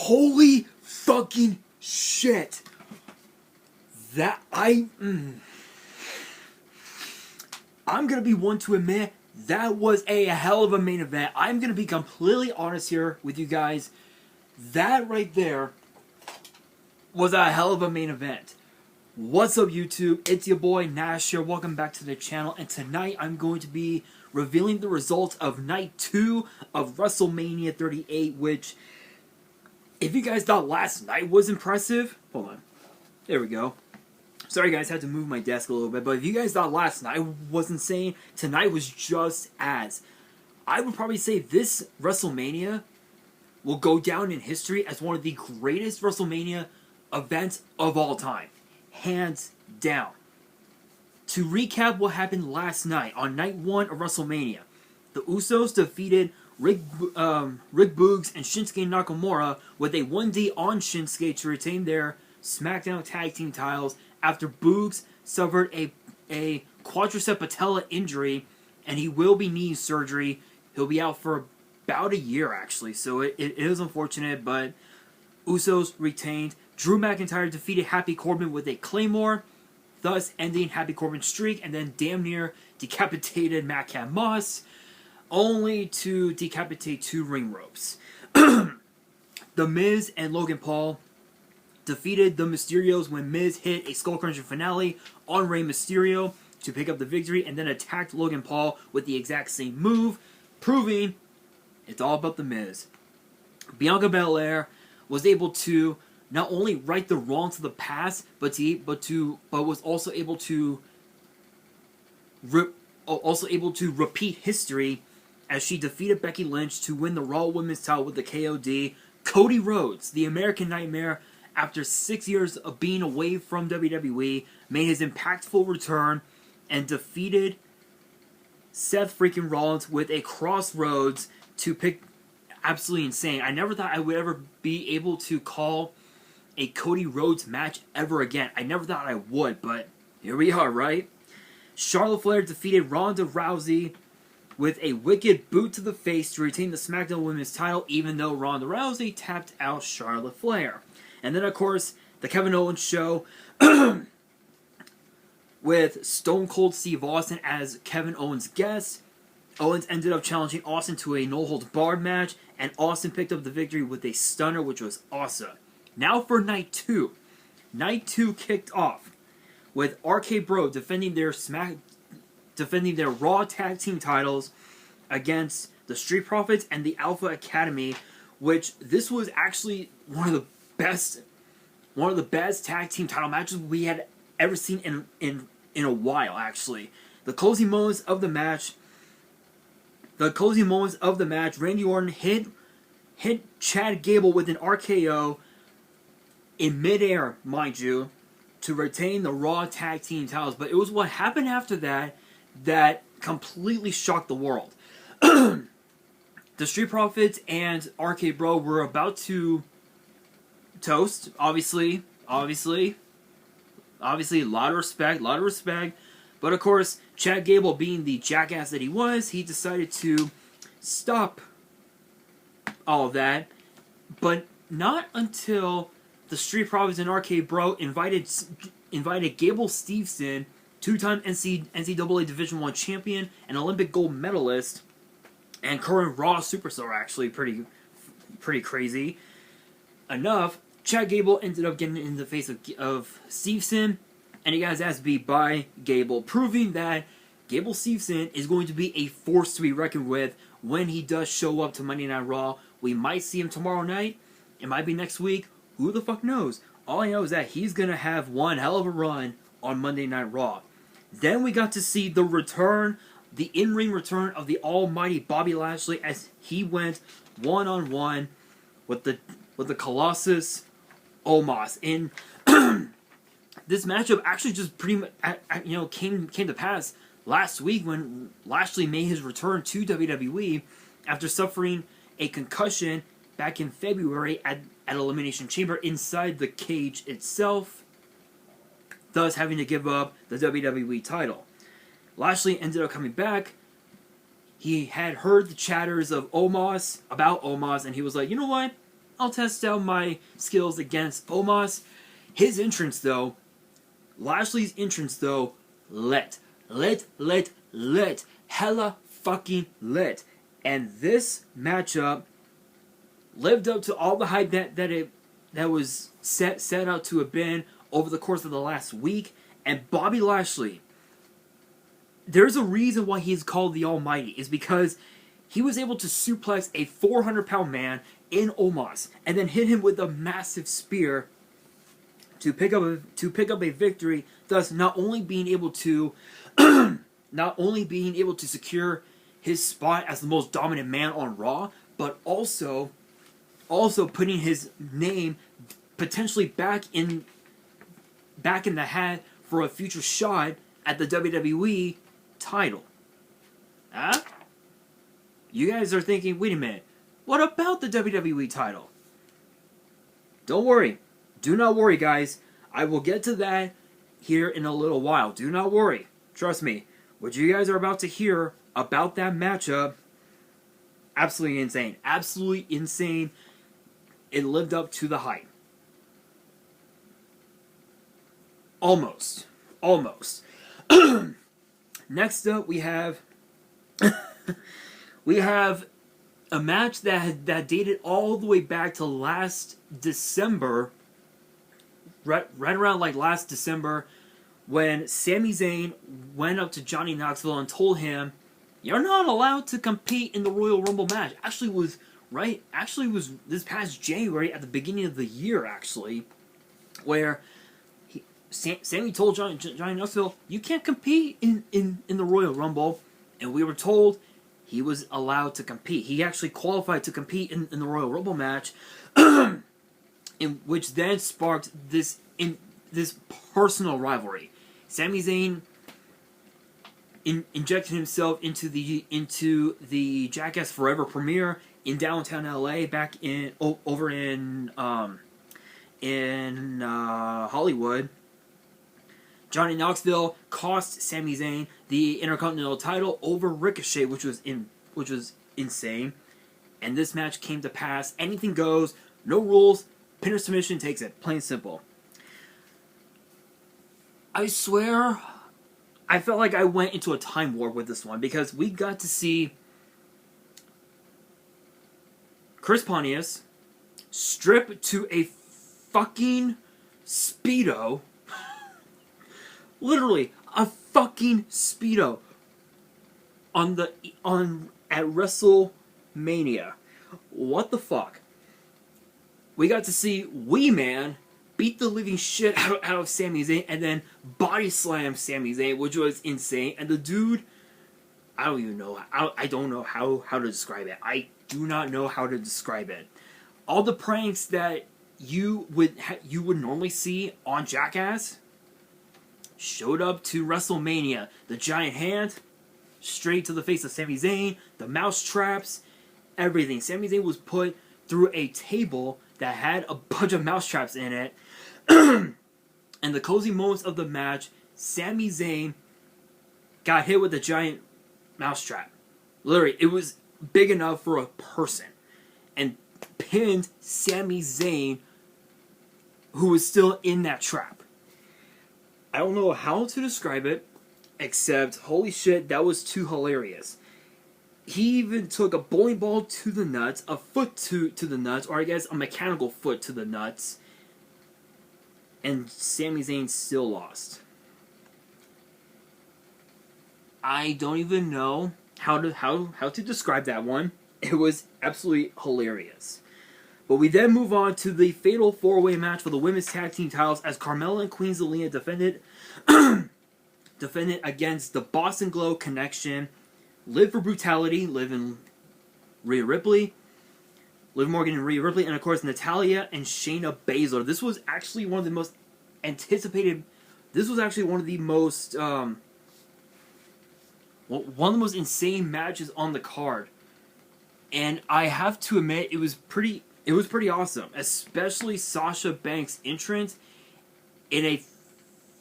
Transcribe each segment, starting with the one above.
Holy fucking shit. I'm gonna be one to admit that was a hell of a main event. I'm gonna be completely honest here with you guys. That right there was a hell of a main event. What's up, YouTube? It's your boy Nash here. Welcome back to the channel. And tonight I'm going to be revealing the results of Night 2 of WrestleMania 38, which, if you guys thought last night was impressive, hold on. There we go. Sorry guys, I had to move my desk a little bit, but if you guys thought last night was insane, tonight was just as. I would probably say this WrestleMania will go down in history as one of the greatest WrestleMania events of all time. Hands down. To recap what happened last night, on Night 1 of WrestleMania, the Usos defeated Rick Boogs and Shinsuke Nakamura with a 1D on Shinsuke to retain their SmackDown Tag Team titles after Boogs suffered a quadricep patella injury, and he will be needing surgery. He'll be out for about a year, actually, so it is unfortunate, but Usos retained. Drew McIntyre defeated Happy Corbin with a Claymore, thus ending Happy Corbin's streak, and then damn near decapitated Madcap Moss, only to decapitate 2 ring ropes. The Miz and Logan Paul defeated the Mysterios when Miz hit a skull-crunching finale on Rey Mysterio to pick up the victory, and then attacked Logan Paul with the exact same move, proving it's all about the Miz. Bianca Belair was able to not only right the wrongs of the past, but was also able to repeat history as she defeated Becky Lynch to win the Raw Women's title with the KOD. Cody Rhodes, the American Nightmare, after 6 years of being away from WWE, made his impactful return and defeated Seth freaking Rollins with a Crossroads to pick. Absolutely insane. I never thought I would ever be able to call a Cody Rhodes match ever again. I never thought I would, but here we are, right? Charlotte Flair defeated Ronda Rousey with a wicked boot to the face to retain the SmackDown Women's title, even though Ronda Rousey tapped out Charlotte Flair. And then, of course, the Kevin Owens show with Stone Cold Steve Austin as Kevin Owens' guest. Owens ended up challenging Austin to a no-holds-barred match, and Austin picked up the victory with a stunner, which was awesome. Now for Night 2. Night 2 kicked off with RK Bro defending their Raw Tag Team titles against the Street Profits and the Alpha Academy, which this was actually one of the best tag team title matches we had ever seen in a while, actually. The closing moments of the match, Randy Orton hit Chad Gable with an RKO in midair, mind you, to retain the Raw Tag Team titles. But it was what happened after that that completely shocked the world. The Street Profits and RK Bro were about to toast, obviously, a lot of respect, but of course, Chad Gable, being the jackass that he was, he decided to stop all of that, but not until the Street Profits and RK Bro invited Gable Steveson, two-time NCAA Division I champion and Olympic gold medalist, and current Raw superstar, actually, pretty crazy enough. Chad Gable ended up getting in the face of Steveson, and he got his ass beat by Gable, proving that Gable Steveson is going to be a force to be reckoned with when he does show up to Monday Night Raw. We might see him tomorrow night. It might be next week. Who the fuck knows? All I know is that he's going to have one hell of a run on Monday Night Raw. Then we got to see the return, the in-ring return of the almighty Bobby Lashley as he went one-on-one with the Colossus Omos. And this matchup actually just pretty much came to pass last week when Lashley made his return to WWE after suffering a concussion back in February at Elimination Chamber inside the cage itself, thus having to give up the WWE title. Lashley ended up coming back. He had heard the chatters of about Omos, and he was like, you know what? I'll test out my skills against Omos. His entrance, though, Lashley's entrance, though, lit. Hella fucking lit. And this matchup lived up to all the hype that was set out to have been over the course of the last week. And Bobby Lashley, there's a reason why he's called the Almighty, is because he was able to suplex a 400-pound man in Omos and then hit him with a massive spear to pick up a victory, thus not only being able to secure his spot as the most dominant man on Raw, but also putting his name potentially back in the hat for a future shot at the WWE title. Huh? You guys are thinking, wait a minute, what about the WWE title? Don't worry. Do not worry, guys. I will get to that here in a little while. Do not worry. Trust me. What you guys are about to hear about that matchup, absolutely insane. Absolutely insane. It lived up to the hype. Almost. Next up, we have a match that dated all the way back to last December, right around like last December, when Sami Zayn went up to Johnny Knoxville and told him, "You're not allowed to compete in the Royal Rumble match." Actually was this past January at the beginning of the year, actually, where Sami told Johnny Knoxville, "You can't compete in the Royal Rumble," and we were told he was allowed to compete. He actually qualified to compete in the Royal Rumble match, in which then sparked this personal rivalry. Sami Zayn injected himself into the Jackass Forever premiere in downtown LA back over in Hollywood. Johnny Knoxville cost Sami Zayn the Intercontinental title over Ricochet, which was insane. And this match came to pass. Anything goes, no rules. Pinner submission takes it. Plain simple. I swear, I felt like I went into a time warp with this one because we got to see Chris Pontius strip to a fucking Speedo. Literally, a fucking Speedo at WrestleMania. What the fuck? We got to see Wee Man beat the living shit out of Sami Zayn and then body slam Sami Zayn, which was insane. And the dude, I don't even know. I don't know how to describe it. I do not know how to describe it. All the pranks that you would normally see on Jackass showed up to WrestleMania. The giant hand, straight to the face of Sami Zayn, the mouse traps, everything. Sami Zayn was put through a table that had a bunch of mouse traps in it. And the closing moments of the match, Sami Zayn got hit with a giant mouse trap. Literally, it was big enough for a person. And pinned Sami Zayn, who was still in that trap. I don't know how to describe it, except, holy shit, that was too hilarious. He even took a bowling ball to the nuts, a foot to the nuts, or I guess a mechanical foot to the nuts, and Sami Zayn still lost. I don't even know how to describe that one. It was absolutely hilarious. But we then move on to the fatal 4-way match for the women's tag team titles as Carmella and Queen Zelina defended against the Boston Glow Connection, Liv for Brutality, Liv and Rhea Ripley, Liv Morgan and Rhea Ripley, and of course Natalya and Shayna Baszler. This was actually one of the most anticipated. This was actually one of the most insane matches on the card, and I have to admit it was pretty awesome, especially Sasha Banks' entrance in a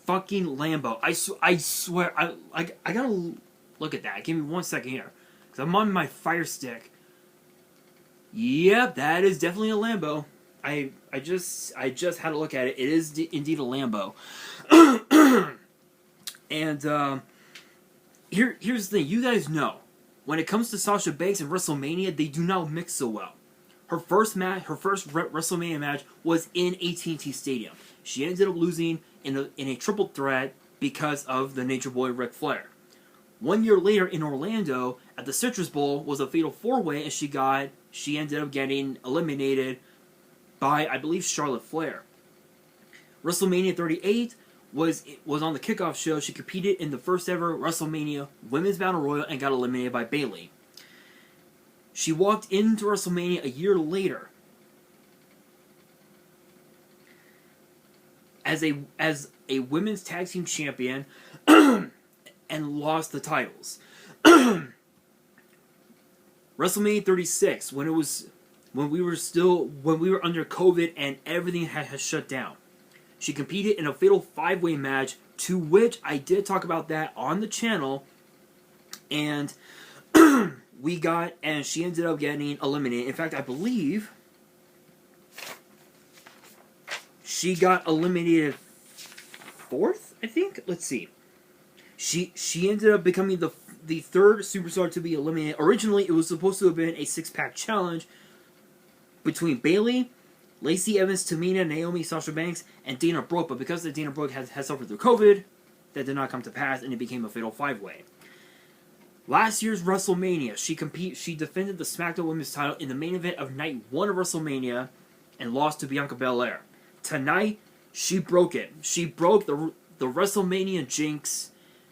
fucking Lambo. I swear, I gotta look at that. Give me 1 second here, because I'm on my Fire Stick. Yep, that is definitely a Lambo. I just had a look at it. It is indeed a Lambo. And here's the thing. You guys know, when it comes to Sasha Banks and WrestleMania, they do not mix so well. Her first WrestleMania match was in AT&T Stadium. She ended up losing in a triple threat because of the Nature Boy Ric Flair. 1 year later in Orlando, at the Citrus Bowl, was a fatal four-way, and she ended up getting eliminated by, I believe, Charlotte Flair. WrestleMania 38 was on the kickoff show. She competed in the first ever WrestleMania Women's Battle Royal and got eliminated by Bayley. She walked into WrestleMania a year later as a women's tag team champion and lost the titles. WrestleMania 36, when we were under COVID and everything had shut down. She competed in a fatal 5-way match, to which I did talk about that on the channel, and she ended up getting eliminated. In fact, I believe she got eliminated 4th, I think? Let's see. She ended up becoming the third superstar to be eliminated. Originally, it was supposed to have been a 6-pack challenge between Bayley, Lacey Evans, Tamina, Naomi, Sasha Banks, and Dana Brooke. But because Dana Brooke has suffered through COVID, that did not come to pass, and it became a fatal 5-way. Last year's WrestleMania, she defended the SmackDown Women's title in the main event of Night 1 of WrestleMania and lost to Bianca Belair. Tonight, she broke it. She broke the WrestleMania jinx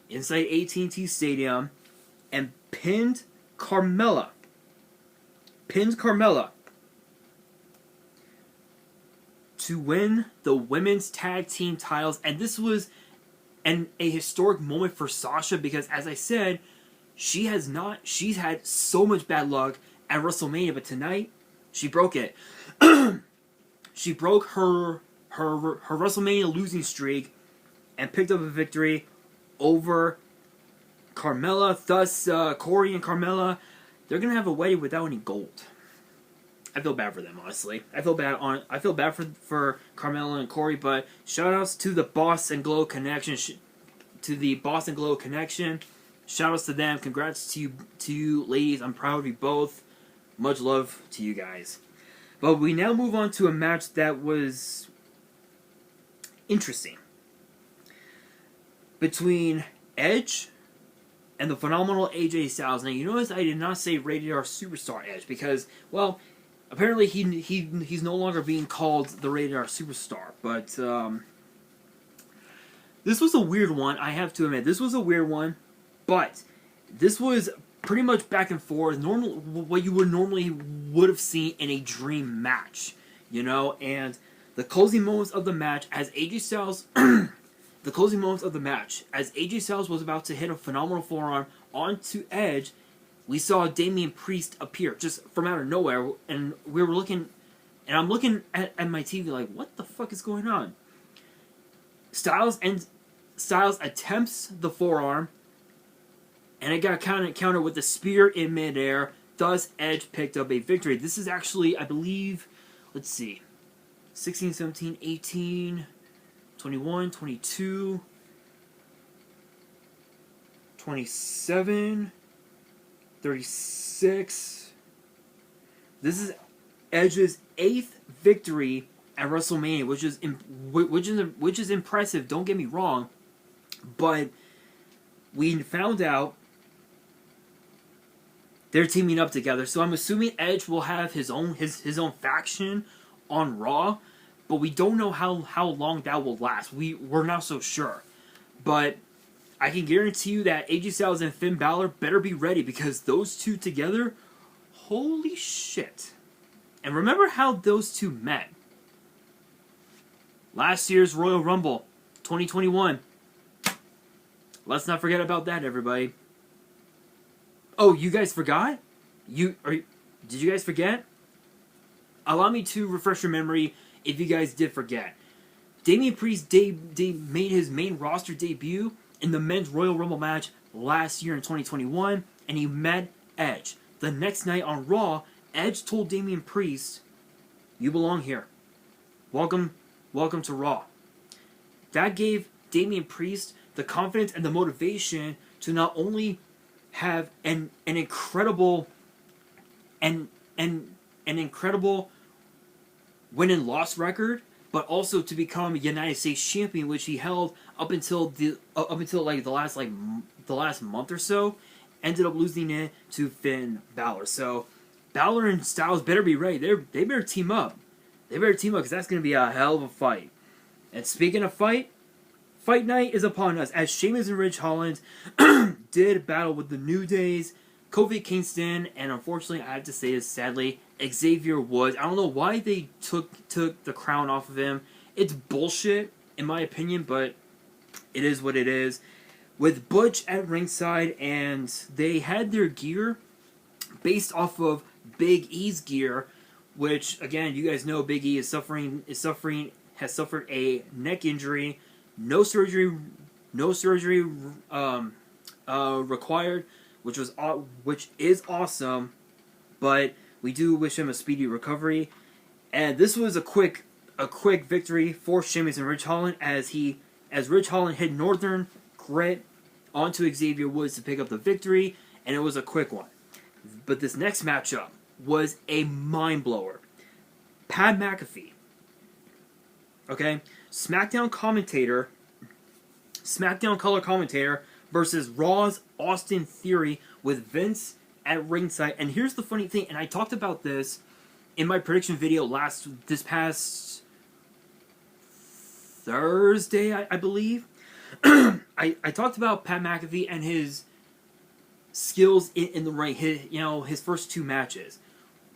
inside AT&T Stadium and pinned Carmella. To win the women's tag team titles. And this was a historic moment for Sasha because, as I said, she's had so much bad luck at WrestleMania, but tonight she broke it. She broke her WrestleMania losing streak and picked up a victory over Carmella. Thus, Corey and Carmella, they're gonna have a wedding without any gold. I feel bad for them, honestly. I feel bad for Carmella and Corey, but shoutouts to the Boston Glow Connection. Shoutouts to them. Congrats to you ladies. I'm proud of you both. Much love to you guys. But we now move on to a match that was interesting. Between Edge and the phenomenal AJ Styles. Now, you notice I did not say Rated R Superstar Edge because, well, apparently he's no longer being called the Rated R Superstar. But this was a weird one, I have to admit. This was a weird one, but this was pretty much back and forth. What you would have seen in a dream match, you know. And the closing moments of the match as AJ Styles. The closing moments of the match, as AJ Styles was about to hit a phenomenal forearm onto Edge, we saw Damian Priest appear just from out of nowhere, and we were looking, and I'm looking at my TV like, what the fuck is going on? Styles attempts the forearm, and it got countered with the spear in midair. Thus, Edge picked up a victory. This is actually, I believe, let's see, 16, 17, 18... 21, 22, 27, 36. This is Edge's 8th victory at WrestleMania, which is impressive. Don't get me wrong, but we found out they're teaming up together. So I'm assuming Edge will have his own faction on Raw. But we don't know how long that will last. We're not so sure. But I can guarantee you that AJ Styles and Finn Balor better be ready because those two together, holy shit. And remember how those two met. Last year's Royal Rumble, 2021. Let's not forget about that, everybody. Oh, you guys forgot? Did you guys forget? Allow me to refresh your memory. If you guys did forget, Damian Priest made his main roster debut in the men's Royal Rumble match last year in 2021, and he met Edge. The next night on Raw, Edge told Damian Priest, "You belong here. Welcome to Raw." That gave Damian Priest the confidence and the motivation to not only have an incredible an incredible win and loss record, but also to become United States champion, which he held up until the last month or so. Ended up losing it to Finn Balor. So Balor and Styles better be ready. They better team up. They better team up because that's going to be a hell of a fight. And speaking of fight night is upon us as Sheamus and Ridge Holland did battle with the New Days, Kofi Kingston, and unfortunately, I have to say this sadly, Xavier Woods. I don't know why they took the crown off of him. It's bullshit, in my opinion, but it is what it is. With Butch at ringside, and they had their gear based off of Big E's gear, which again, you guys know Big E has suffered a neck injury. No surgery required, which is awesome, but we do wish him a speedy recovery. And this was a quick victory for Sheamus and Ridge Holland as Ridge Holland hit Northern Grit onto Xavier Woods to pick up the victory, and it was a quick one. But this next matchup was a mind blower. Pat McAfee, okay, SmackDown color commentator versus Raw's Austin Theory with Vince at ringside. And here's the funny thing, and I talked about this in my prediction video this past Thursday, I believe. I talked about Pat McAfee and his skills in the ring, his first two matches.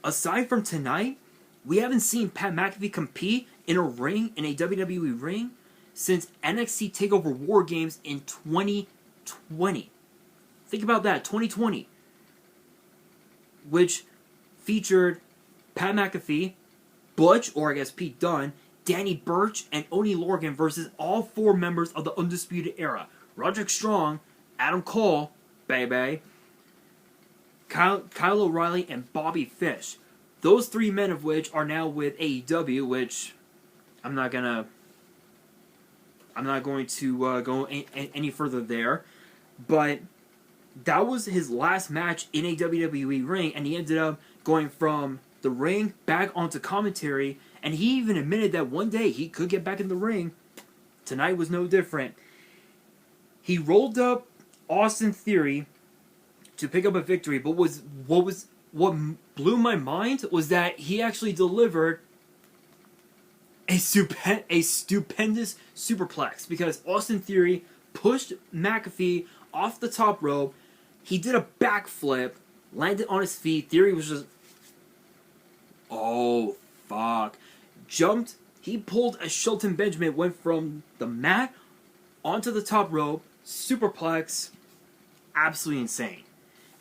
Aside from tonight, we haven't seen Pat McAfee compete in a WWE ring, since NXT TakeOver War Games in 2020. Think about that, 2020. Which featured Pat McAfee, Butch, or I guess Pete Dunne, Danny Burch, and Oney Lorcan versus all four members of the Undisputed Era. Roderick Strong, Adam Cole, baby, Kyle O'Reilly, and Bobby Fish. Those three men of which are now with AEW, which I'm not going to go any further there. But that was his last match in a WWE ring, and he ended up going from the ring back onto commentary, and he even admitted that one day he could get back in the ring. Tonight was no different. He rolled up Austin Theory to pick up a victory, but what blew my mind was that he actually delivered a stupendous superplex, because Austin Theory pushed McAfee off the top rope. He did a backflip, landed on his feet. Theory was just, oh fuck, jumped. He pulled a Shelton Benjamin, went from the mat onto the top rope, superplex, absolutely insane.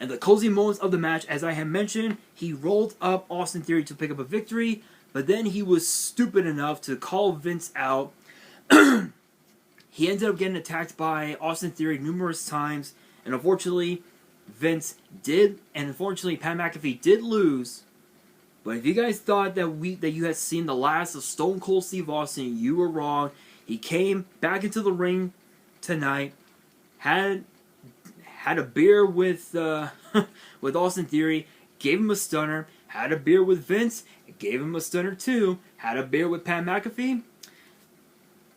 And the cozy moments of the match, as I had mentioned, he rolled up Austin Theory to pick up a victory, but then he was stupid enough to call Vince out. He ended up getting attacked by Austin Theory numerous times, and unfortunately, Pat McAfee did lose. But if you guys thought that you had seen the last of Stone Cold Steve Austin, you were wrong. He came back into the ring tonight, had a beer with with Austin Theory, gave him a stunner, had a beer with Vince, gave him a stunner too, had a beer with Pat McAfee.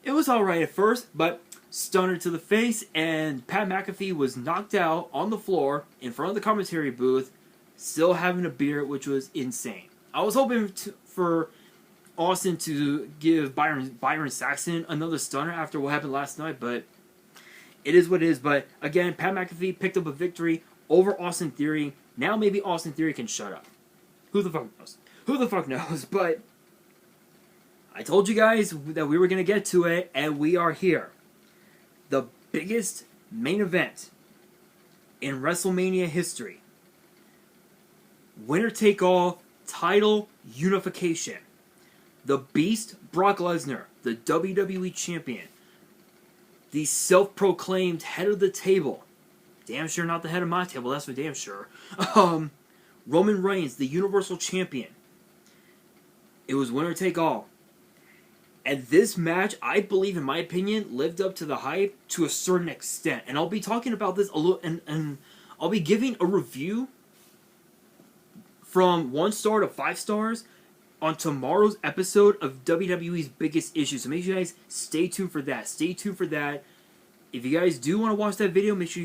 It was alright at first, but stunner to the face, and Pat McAfee was knocked out on the floor in front of the commentary booth, still having a beer, which was insane. I was hoping for Austin to give Byron Saxton another stunner after what happened last night, but it is what it is. But again, Pat McAfee picked up a victory over Austin Theory. Now maybe Austin Theory can shut up. Who the fuck knows? Who the fuck knows? But I told you guys that we were going to get to it, and we are here. The biggest main event in WrestleMania history. Winner take all title unification. The Beast, Brock Lesnar, the WWE Champion. The self-proclaimed head of the table. Damn sure not the head of my table, that's for damn sure. Roman Reigns, the Universal Champion. It was winner take all. And this match, I believe, in my opinion, lived up to the hype to a certain extent. And I'll be talking about this a little, and I'll be giving a review from 1 star to 5 stars on tomorrow's episode of WWE's Biggest Issues. So make sure you guys stay tuned for that. Stay tuned for that. If you guys do want to watch that video, make sure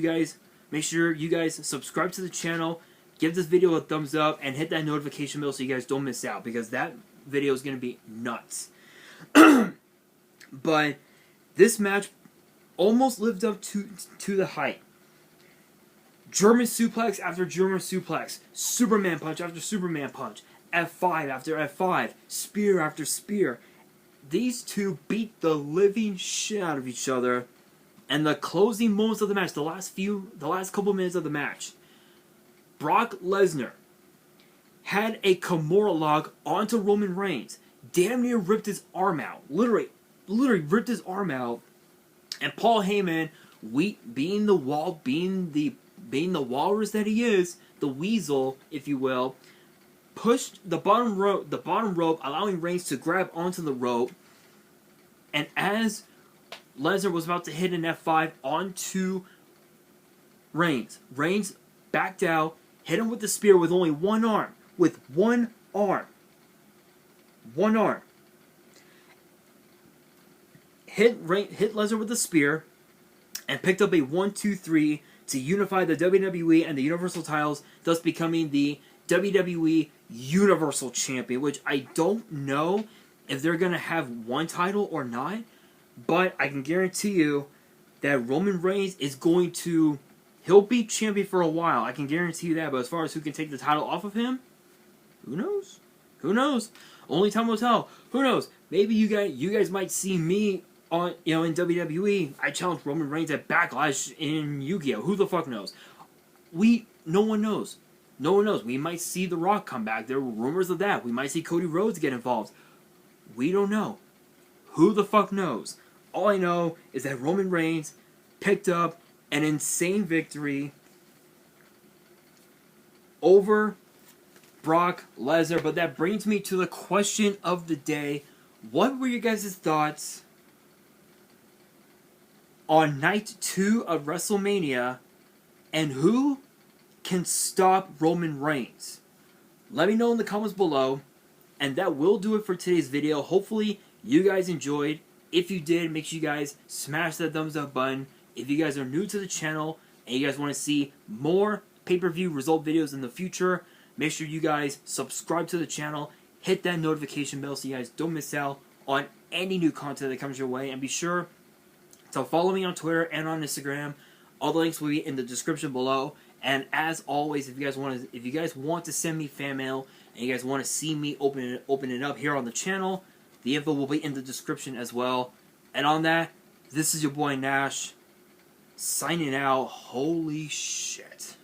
you guys subscribe to the channel, give this video a thumbs up, and hit that notification bell so you guys don't miss out, because that video is going to be nuts. But this match almost lived up to the hype. German suplex after German suplex, Superman punch after Superman punch, F5 after F5, spear after spear. These two beat the living shit out of each other. And the closing moments of the match, the last couple minutes of the match, Brock Lesnar had a Kimura lock onto Roman Reigns, damn near ripped his arm out, literally ripped his arm out. And Paul Heyman, being the walrus that he is, the weasel, if you will, pushed the bottom rope, allowing Reigns to grab onto the rope. And as Lesnar was about to hit an F5 onto Reigns, backed out, hit him with the spear with only one arm. With one arm. One arm. Hit Lesnar with the spear and picked up a 1-2-3 to unify the WWE and the Universal titles, thus becoming the WWE Universal Champion, which I don't know if they're going to have one title or not, but I can guarantee you that Roman Reigns is going to... He'll be champion for a while. I can guarantee you that. But as far as who can take the title off of him, who knows? Who knows? Only time will tell. Who knows? Maybe you guys might see me on in WWE. I challenge Roman Reigns at Backlash in Yu-Gi-Oh. Who the fuck knows? No one knows. No one knows. We might see The Rock come back. There were rumors of that. We might see Cody Rhodes get involved. We don't know. Who the fuck knows? All I know is that Roman Reigns picked up an insane victory over Brock Lesnar. But that brings me to the question of the day. What were your guys' thoughts on night 2 of WrestleMania, and who can stop Roman Reigns? Let me know in the comments below, and that will do it for today's video. Hopefully you guys enjoyed. If you did, make sure you guys smash that thumbs up button. If you guys are new to the channel and you guys want to see more pay-per-view result videos in the future, make sure you guys subscribe to the channel, hit that notification bell so you guys don't miss out on any new content that comes your way, and be sure to follow me on Twitter and on Instagram. All the links will be in the description below. And as always, if you guys want to send me fan mail and you guys want to see me open it up here on the channel, the info will be in the description as well. And on that, this is your boy Nash, signing out. Holy shit.